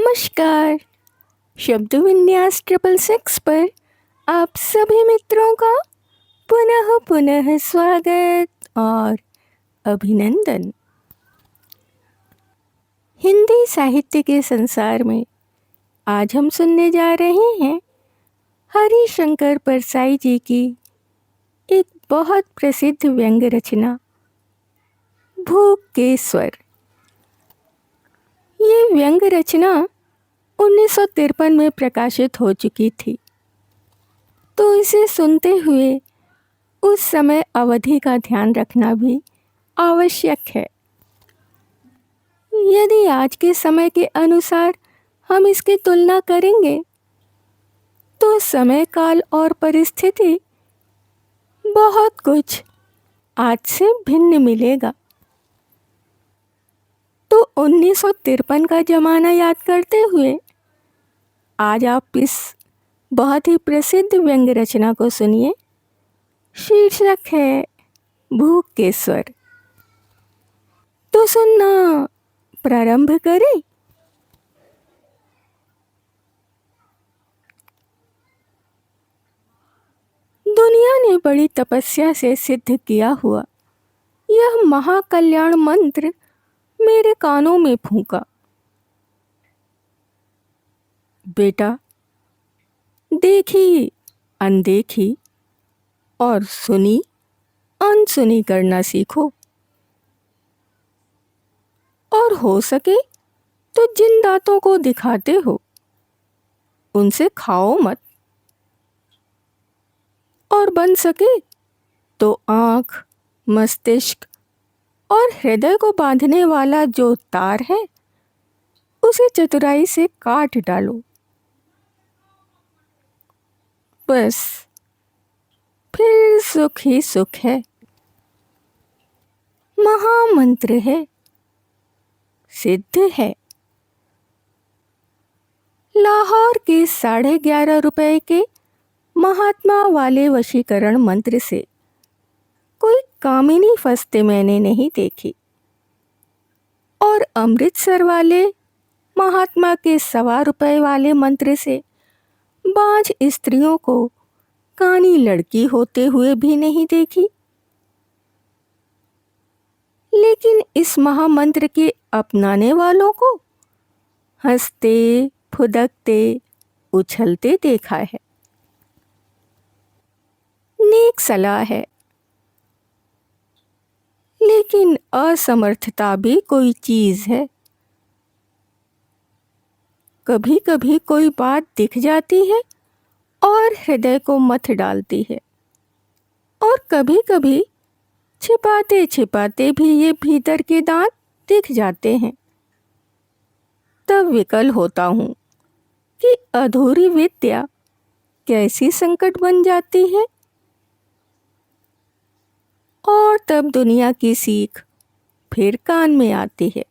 नमस्कार। शब्द विन्यास 666 पर आप सभी मित्रों का पुनः पुनः स्वागत और अभिनंदन। हिंदी साहित्य के संसार में आज हम सुनने जा रहे हैं हरिशंकर परसाई जी की एक बहुत प्रसिद्ध व्यंग रचना भूख के स्वर। ये व्यंग रचना 1953 में प्रकाशित हो चुकी थी, तो इसे सुनते हुए उस समय अवधि का ध्यान रखना भी आवश्यक है। यदि आज के समय के अनुसार हम इसकी तुलना करेंगे तो समय काल और परिस्थिति बहुत कुछ आज से भिन्न मिलेगा। तो 1953 का ज़माना याद करते हुए आज आप इस बहुत ही प्रसिद्ध व्यंग रचना को सुनिए। शीर्षक है भूख के स्वर। तो सुनना प्रारंभ करें। दुनिया ने बड़ी तपस्या से सिद्ध किया हुआ यह महाकल्याण मंत्र मेरे कानों में फूंका। बेटा, देखी अनदेखी और सुनी अनसुनी करना सीखो, और हो सके तो जिन दांतों को दिखाते हो उनसे खाओ मत, और बन सके तो आँख, मस्तिष्क और हृदय को बांधने वाला जो तार है उसे चतुराई से काट डालो। बस फिर सुख ही सुख है। महामंत्र है, सिद्ध है। लाहौर के 11.5 रुपए के महात्मा वाले वशीकरण मंत्र से कोई कामिनी फंसते मैंने नहीं देखी, और अमृतसर वाले महात्मा के 1.25 रुपए वाले मंत्र से बांझ स्त्रियों को कानी लड़की होते हुए भी नहीं देखी। लेकिन इस महामंत्र के अपनाने वालों को हंसते फुदकते उछलते देखा है। नेक सलाह है, लेकिन असमर्थता भी कोई चीज है। कभी कभी कोई बात दिख जाती है और हृदय को मथ डालती है, और कभी कभी छिपाते छिपाते भी ये भीतर के दांत दिख जाते हैं। तब विकल होता हूँ कि अधूरी विद्या कैसी संकट बन जाती है, और तब दुनिया की सीख फिर कान में आती है।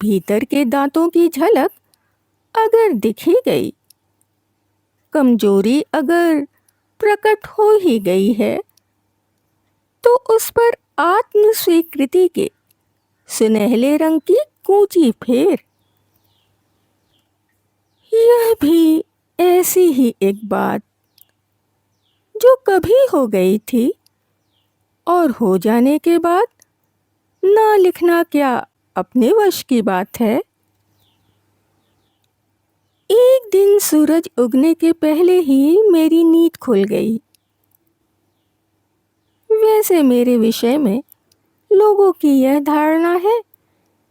भीतर के दांतों की झलक अगर दिख ही गई, कमजोरी अगर प्रकट हो ही गई है, तो उस पर आत्म स्वीकृति के सुनहले रंग की कूंची फेर। यह भी ऐसी ही एक बात जो कभी हो गई थी, और हो जाने के बाद ना लिखना क्या अपने वश की बात है। एक दिन सूरज उगने के पहले ही मेरी नींद खुल गई। वैसे मेरे विषय में लोगों की यह धारणा है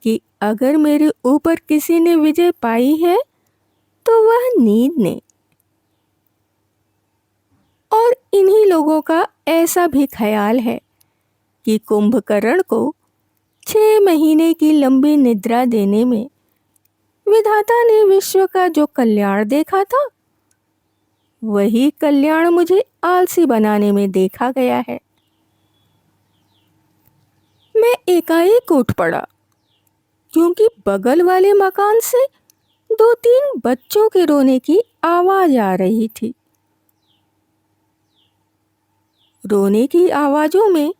कि अगर मेरे ऊपर किसी ने विजय पाई है तो वह नींद ने। और इन्हीं लोगों का ऐसा भी ख्याल है कि कुंभकर्ण को 6 महीने की लंबी निद्रा देने में विधाता ने विश्व का जो कल्याण देखा था, वही कल्याण मुझे आलसी बनाने में देखा गया है। मैं एकाएक उठ पड़ा, क्योंकि बगल वाले मकान से 2-3 बच्चों के रोने की आवाज आ रही थी। रोने की आवाजों में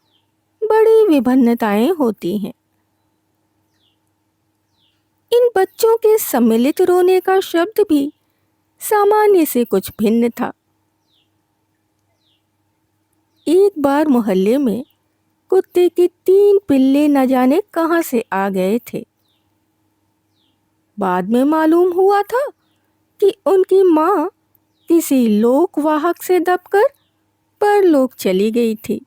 बड़ी विभिन्नताएं होती हैं। इन बच्चों के सम्मिलित रोने का शब्द भी सामान्य से कुछ भिन्न था। एक बार मोहल्ले में कुत्ते के 3 पिल्ले न जाने कहां से आ गए थे। बाद में मालूम हुआ था कि उनकी माँ किसी लोकवाहक से दबकर परलोक चली गई थी।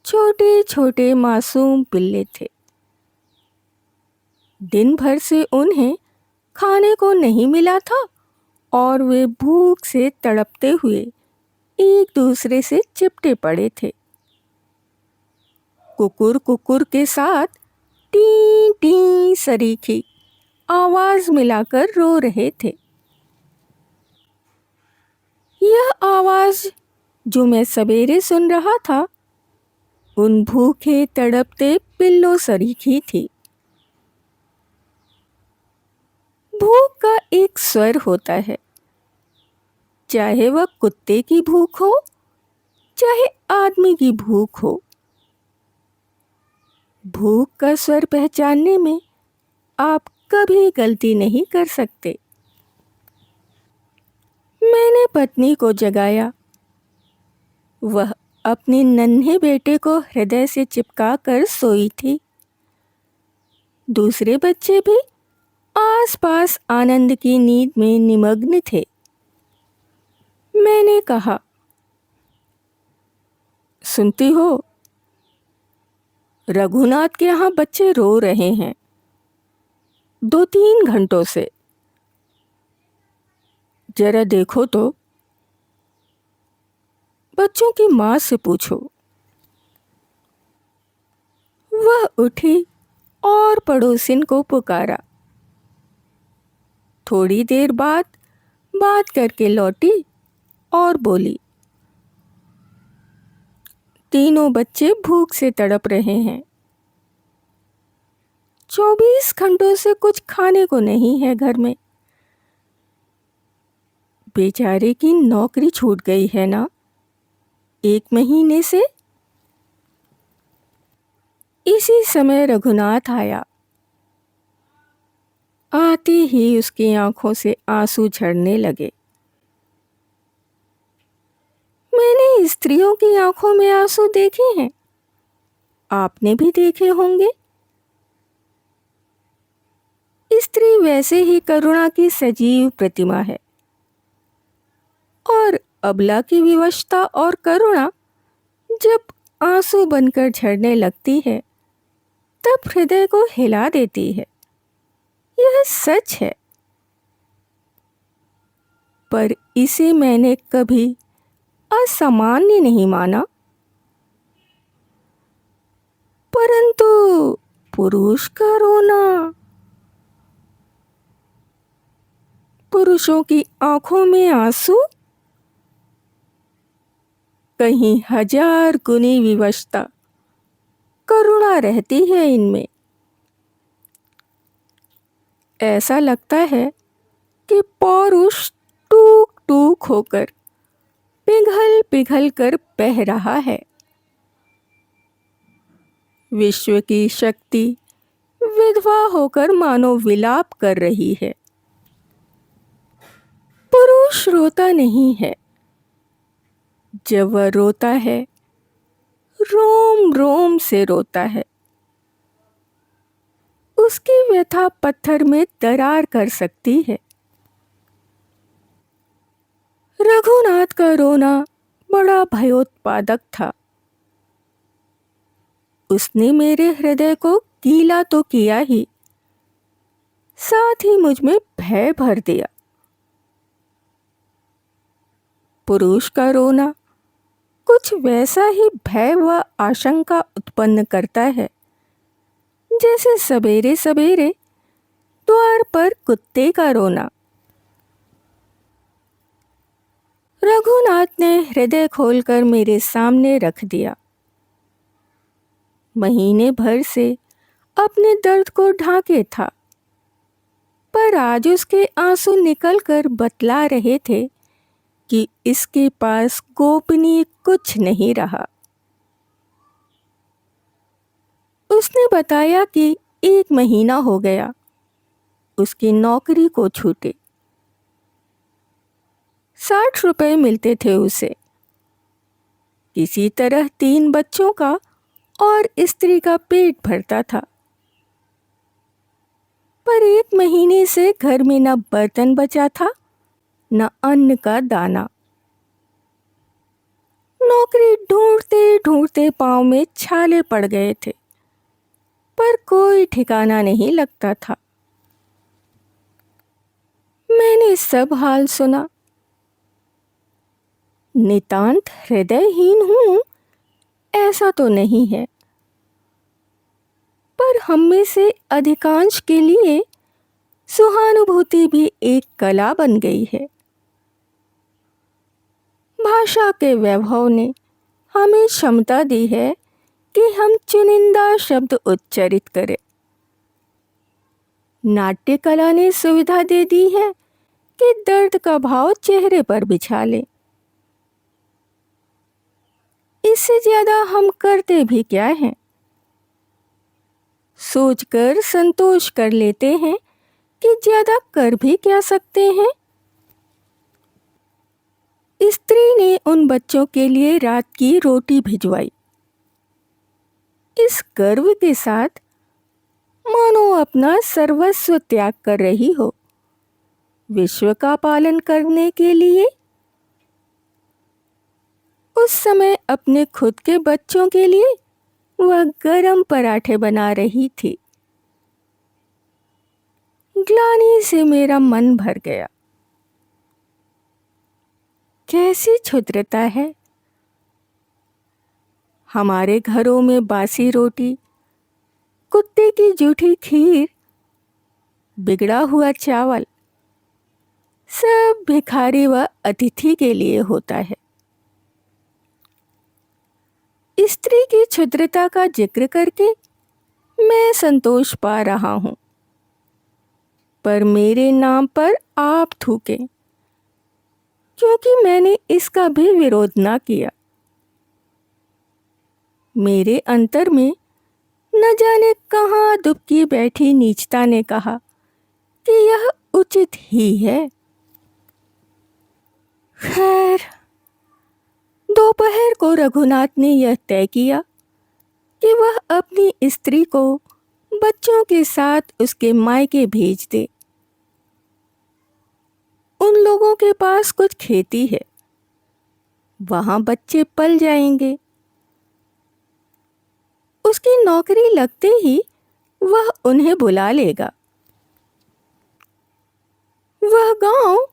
छोटे छोटे मासूम पिल्ले थे। दिन भर से उन्हें खाने को नहीं मिला था और वे भूख से तड़पते हुए एक दूसरे से चिपटे पड़े थे। कुकुर कुकुर के साथ टी टी सरीखी आवाज मिलाकर रो रहे थे। यह आवाज जो मैं सवेरे सुन रहा था उन भूखे तड़पते पिल्लों सरीखी थी। भूख का एक स्वर होता है, चाहे वह कुत्ते की भूख हो चाहे आदमी की भूख हो। भूख का स्वर पहचानने में आप कभी गलती नहीं कर सकते। मैंने पत्नी को जगाया। वह अपने नन्हे बेटे को हृदय से चिपका कर सोई थी। दूसरे बच्चे भी आसपास आनंद की नींद में निमग्न थे। मैंने कहा, सुनती हो, रघुनाथ के यहाँ बच्चे रो रहे हैं 2-3 घंटों से। जरा देखो तो। बच्चों की माँ से पूछो। वह उठी और पड़ोसिन को पुकारा। थोड़ी देर बाद बात करके लौटी और बोली, तीनों बच्चे भूख से तड़प रहे हैं। 24 घंटों से कुछ खाने को नहीं है घर में। बेचारे की नौकरी छूट गई है ना 1 महीने से। इसी समय रघुनाथ आया। आते ही उसकी आंखों से आंसू झड़ने लगे। मैंने स्त्रियों की आंखों में आंसू देखे हैं, आपने भी देखे होंगे। स्त्री वैसे ही करुणा की सजीव प्रतिमा है और अबला की विवशता और करुणा जब आंसू बनकर झड़ने लगती है तब हृदय को हिला देती है। यह सच है, पर इसे मैंने कभी असामान्य नहीं माना। परंतु पुरुष का रोना, पुरुषों की आंखों में आंसू, कहीं 1000 गुनी विवशता करुणा रहती है इनमें। ऐसा लगता है कि पौरुष टूक टूक होकर पिघल पिघल कर बह रहा है। विश्व की शक्ति विधवा होकर मानो विलाप कर रही है। पुरुष रोता नहीं है। जब वह रोता है, रोम रोम से रोता है। उसकी व्यथा पत्थर में दरार कर सकती है। रघुनाथ का रोना बड़ा भयोत्पादक था। उसने मेरे हृदय को गीला तो किया ही, साथ ही मुझ में भय भर दिया। पुरुष का रोना कुछ वैसा ही भय व आशंका उत्पन्न करता है जैसे सवेरे सवेरे द्वार पर कुत्ते का रोना। रघुनाथ ने हृदय खोलकर मेरे सामने रख दिया। महीने भर से अपने दर्द को ढांके था, पर आज उसके आंसू निकलकर बतला रहे थे कि इसके पास गोपनीय कुछ नहीं रहा। उसने बताया कि 1 महीना हो गया उसकी नौकरी को छूटे। 60 रुपए मिलते थे उसे। किसी तरह 3 बच्चों का और स्त्री का पेट भरता था। पर 1 महीने से घर में न बर्तन बचा था न अन्न का दाना। नौकरी ढूंढते ढूंढते पांव में छाले पड़ गए थे, पर कोई ठिकाना नहीं लगता था। मैंने सब हाल सुना। नितांत हृदयहीन हूं ऐसा तो नहीं है, पर हम में से अधिकांश के लिए सहानुभूति भी एक कला बन गई है। भाषा के वैभव ने हमें क्षमता दी है कि हम चुनिंदा शब्द उच्चारित करें। नाट्य कला ने सुविधा दे दी है कि दर्द का भाव चेहरे पर बिछा लें। इससे ज्यादा हम करते भी क्या हैं? सोचकर संतोष कर लेते हैं कि ज्यादा कर भी क्या सकते हैं। स्त्री ने उन बच्चों के लिए रात की रोटी भिजवाई। इस गर्व के साथ मानो अपना सर्वस्व त्याग कर रही हो, विश्व का पालन करने के लिए। उस समय अपने खुद के बच्चों के लिए वह गरम पराठे बना रही थी। ग्लानि से मेरा मन भर गया। कैसी क्षुद्रता है। हमारे घरों में बासी रोटी, कुत्ते की जूठी खीर, बिगड़ा हुआ चावल सब भिखारी व अतिथि के लिए होता है। स्त्री की क्षुद्रता का जिक्र करके मैं संतोष पा रहा हूं, पर मेरे नाम पर आप थूके, क्योंकि मैंने इसका भी विरोध ना किया। मेरे अंतर में न जाने कहां दुबकी बैठी नीचता ने कहा कि यह उचित ही है। खैर, दोपहर को रघुनाथ ने यह तय किया कि वह अपनी स्त्री को बच्चों के साथ उसके मायके भेज दे। उन लोगों के पास कुछ खेती है, वहां बच्चे पल जाएंगे। उसकी नौकरी लगते ही वह उन्हें बुला लेगा। वह गांव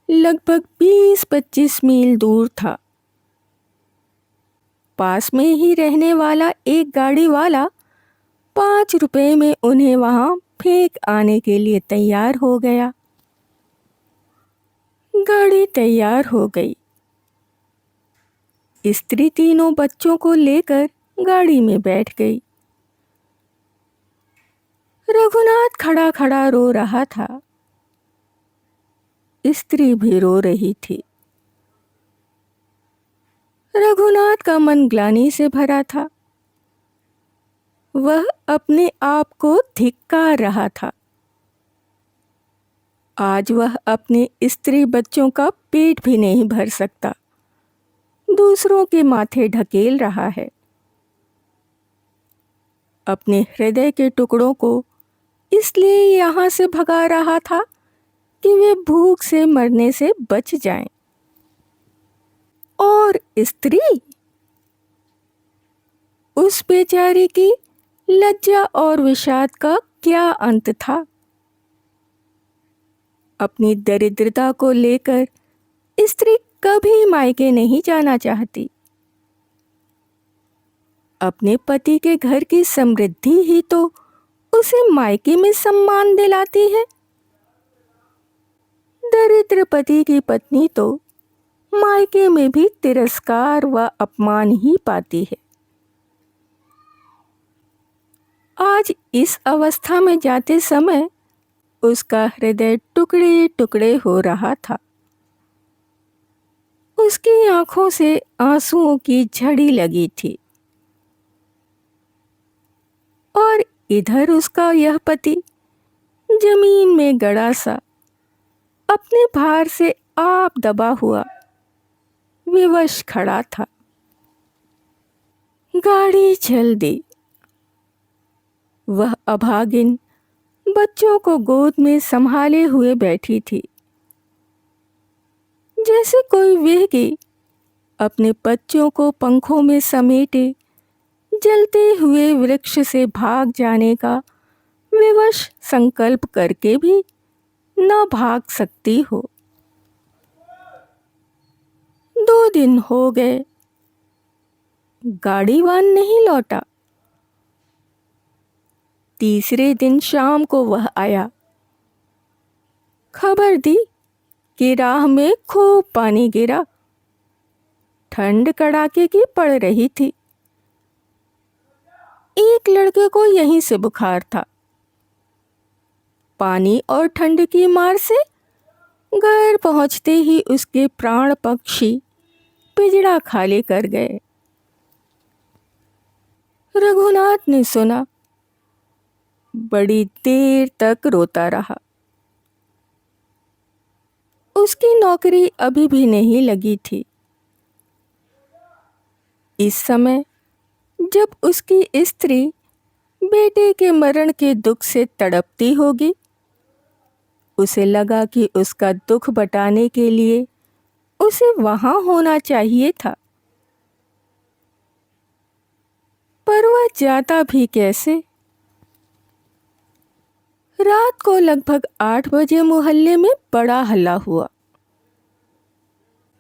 लगभग 20-25 मील दूर था। पास में ही रहने वाला एक गाड़ी वाला 5 रुपए में उन्हें वहां फेंक आने के लिए तैयार हो गया। गाड़ी तैयार हो गई। स्त्री तीनों बच्चों को लेकर गाड़ी में बैठ गई। रघुनाथ खड़ा खड़ा रो रहा था। स्त्री भी रो रही थी। रघुनाथ का मन ग्लानि से भरा था। वह अपने आप को धिक्कार रहा था। आज वह अपने स्त्री बच्चों का पेट भी नहीं भर सकता, दूसरों के माथे ढकेल रहा है। अपने हृदय के टुकड़ों को इसलिए यहाँ से भगा रहा था कि वे भूख से मरने से बच जाएं। और स्त्री, उस बेचारी की लज्जा और विषाद का क्या अंत था। अपनी दरिद्रता को लेकर स्त्री कभी मायके नहीं जाना चाहती। अपने पति के घर की समृद्धि ही तो उसे मायके में सम्मान दिलाती है। दरिद्र पति की पत्नी तो मायके में भी तिरस्कार व अपमान ही पाती है। आज इस अवस्था में जाते समय उसका हृदय टुकड़े टुकड़े हो रहा था। उसकी आंखों से आंसुओं की झड़ी लगी थी और इधर उसका यह पति जमीन में गड़ा सा अपने भार से आप दबा हुआ विवश खड़ा था। गाड़ी चल दी। वह अभागिन बच्चों को गोद में संभाले हुए बैठी थी, जैसे कोई वेगी अपने बच्चों को पंखों में समेटे जलते हुए वृक्ष से भाग जाने का विवश संकल्प करके भी न भाग सकती हो। 2 दिन हो गए, गाड़ीवान नहीं लौटा। तीसरे दिन शाम को वह आया, खबर दी कि राह में खूब पानी गिरा, ठंड कड़ाके की पड़ रही थी। एक लड़के को यहीं से बुखार था। पानी और ठंड की मार से घर पहुंचते ही उसके प्राण पक्षी पिंजड़ा खाली कर गए। रघुनाथ ने सुना, बड़ी देर तक रोता रहा। उसकी नौकरी अभी भी नहीं लगी थी। इस समय जब उसकी स्त्री बेटे के मरण के दुख से तड़पती होगी, उसे लगा कि उसका दुख बटाने के लिए उसे वहां होना चाहिए था। पर वह जाता भी कैसे? रात को लगभग 8 बजे मोहल्ले में बड़ा हल्ला हुआ।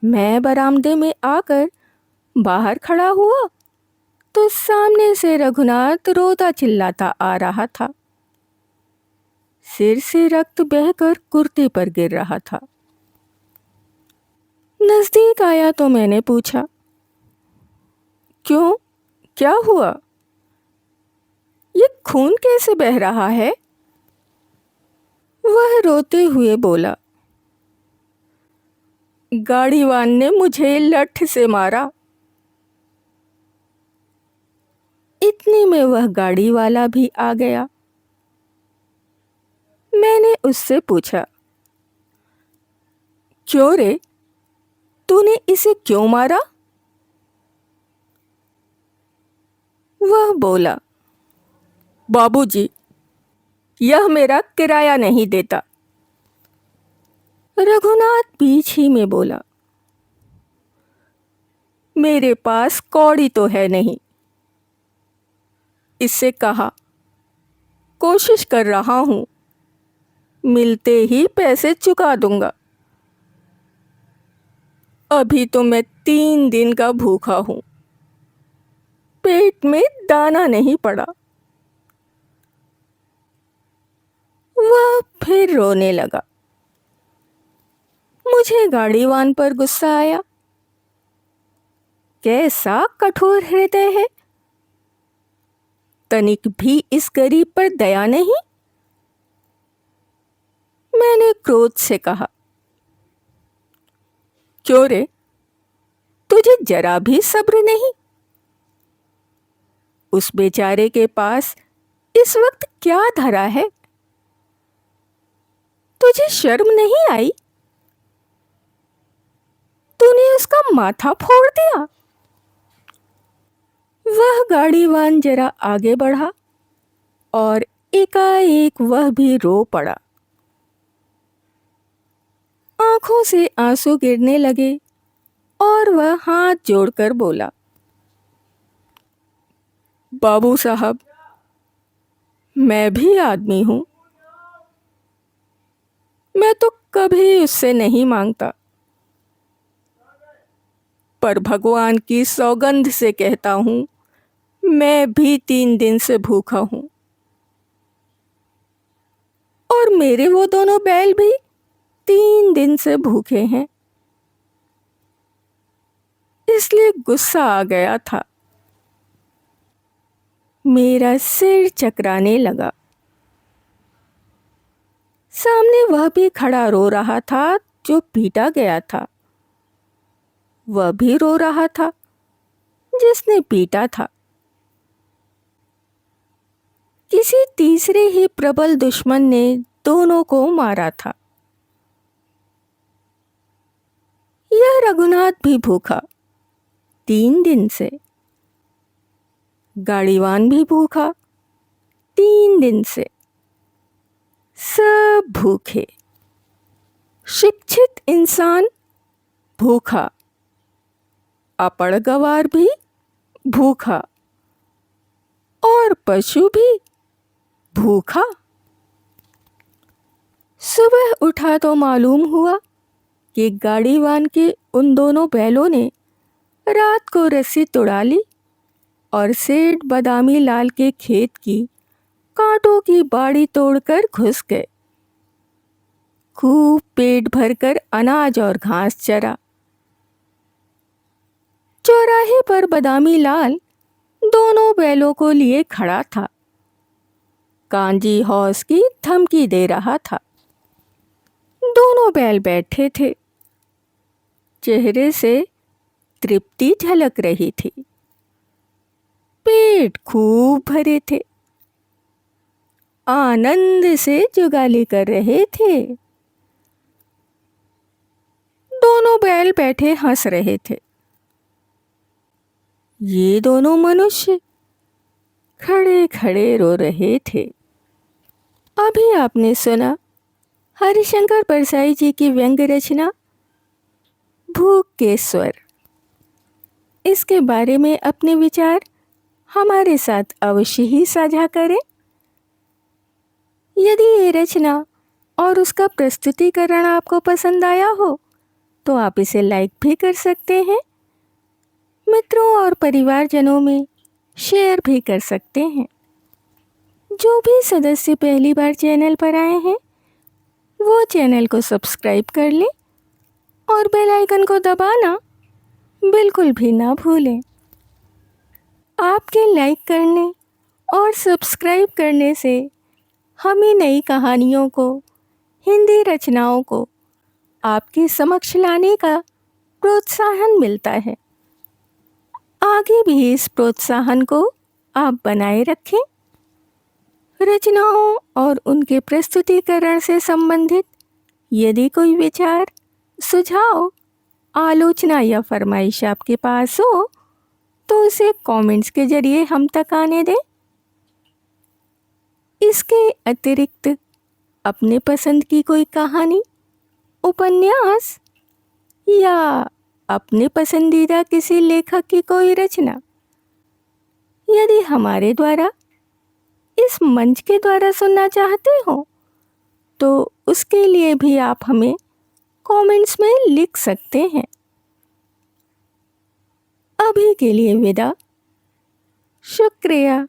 मैं बरामदे में आकर बाहर खड़ा हुआ तो सामने से रघुनाथ रोता चिल्लाता आ रहा था। सिर से रक्त बहकर कुर्ते पर गिर रहा था। नजदीक आया तो मैंने पूछा, क्यों, क्या हुआ? ये खून कैसे बह रहा है? वह रोते हुए बोला, गाड़ीवान ने मुझे लठ से मारा। इतने में वह गाड़ी वाला भी आ गया। मैंने उससे पूछा, क्यों रे, तूने इसे क्यों मारा? वह बोला, बाबूजी, यह मेरा किराया नहीं देता। रघुनाथ बीच ही में बोला, मेरे पास कौड़ी तो है नहीं। इससे कहा, कोशिश कर रहा हूं, मिलते ही पैसे चुका दूंगा। अभी तो मैं 3 दिन का भूखा हूं, पेट में दाना नहीं पड़ा। वह फिर रोने लगा। मुझे गाड़ीवान पर गुस्सा आया। कैसा कठोर हृदय है, तनिक भी इस गरीब पर दया नहीं। मैंने क्रोध से कहा, क्यों रे, तुझे जरा भी सब्र नहीं? उस बेचारे के पास इस वक्त क्या धरा है? तुझे शर्म नहीं आई? तूने उसका माथा फोड़ दिया। वह गाड़ीवान जरा आगे बढ़ा और एकाएक वह भी रो पड़ा। आंखों से आंसू गिरने लगे और वह हाथ जोड़कर बोला, बाबू साहब, मैं भी आदमी हूं। मैं तो कभी उससे नहीं मांगता, पर भगवान की सौगंध से कहता हूं, मैं भी 3 दिन से भूखा हूं और मेरे वो दोनों बैल भी 3 दिन से भूखे हैं। इसलिए गुस्सा आ गया था। मेरा सिर चकराने लगा। सामने वह भी खड़ा रो रहा था जो पीटा गया था। वह भी रो रहा था जिसने पीटा था। किसी तीसरे ही प्रबल दुश्मन ने दोनों को मारा था। यह रघुनाथ भी भूखा 3 दिन से, गाड़ीवान भी भूखा 3 दिन से, सब भूखे। शिक्षित इंसान भूखा, अपड़ गवार भी भूखा और पशु भी भूखा। सुबह उठा तो मालूम हुआ कि गाड़ीवान के उन दोनों बैलों ने रात को रस्सी तुड़ा ली और सेठ बदामी लाल के खेत की कांटों की बाड़ी तोड़कर घुस गए। खूब पेट भरकर अनाज और घास चरा। चौराहे पर बदामी लाल दोनों बैलों को लिए खड़ा था। कांजी हौस की धमकी दे रहा था। दोनों बैल बैठे थे। चेहरे से तृप्ति झलक रही थी। पेट खूब भरे थे। आनंद से जुगाली कर रहे थे। दोनों बैल बैठे हंस रहे थे। ये दोनों मनुष्य खड़े खड़े रो रहे थे। अभी आपने सुना हरिशंकर परसाई जी की व्यंग्य रचना भूख के स्वर। इसके बारे में अपने विचार हमारे साथ अवश्य ही साझा करें। यदि ये रचना और उसका प्रस्तुतिकरण आपको पसंद आया हो तो आप इसे लाइक भी कर सकते हैं। मित्रों और परिवारजनों में शेयर भी कर सकते हैं। जो भी सदस्य पहली बार चैनल पर आए हैं वो चैनल को सब्सक्राइब कर लें और बेल आइकन को दबाना बिल्कुल भी ना भूलें। आपके लाइक करने और सब्सक्राइब करने से हमें नई कहानियों को, हिंदी रचनाओं को आपके समक्ष लाने का प्रोत्साहन मिलता है। आगे भी इस प्रोत्साहन को आप बनाए रखें। रचनाओं और उनके प्रस्तुतिकरण से संबंधित यदि कोई विचार, सुझाव, आलोचना या फरमाइश आपके पास हो तो उसे कमेंट्स के जरिए हम तक आने दें। इसके अतिरिक्त अपने पसंद की कोई कहानी, उपन्यास या अपने पसंदीदा किसी लेखक की कोई रचना यदि हमारे द्वारा इस मंच के द्वारा सुनना चाहते हो तो उसके लिए भी आप हमें कमेंट्स में लिख सकते हैं। अभी के लिए विदा। शुक्रिया।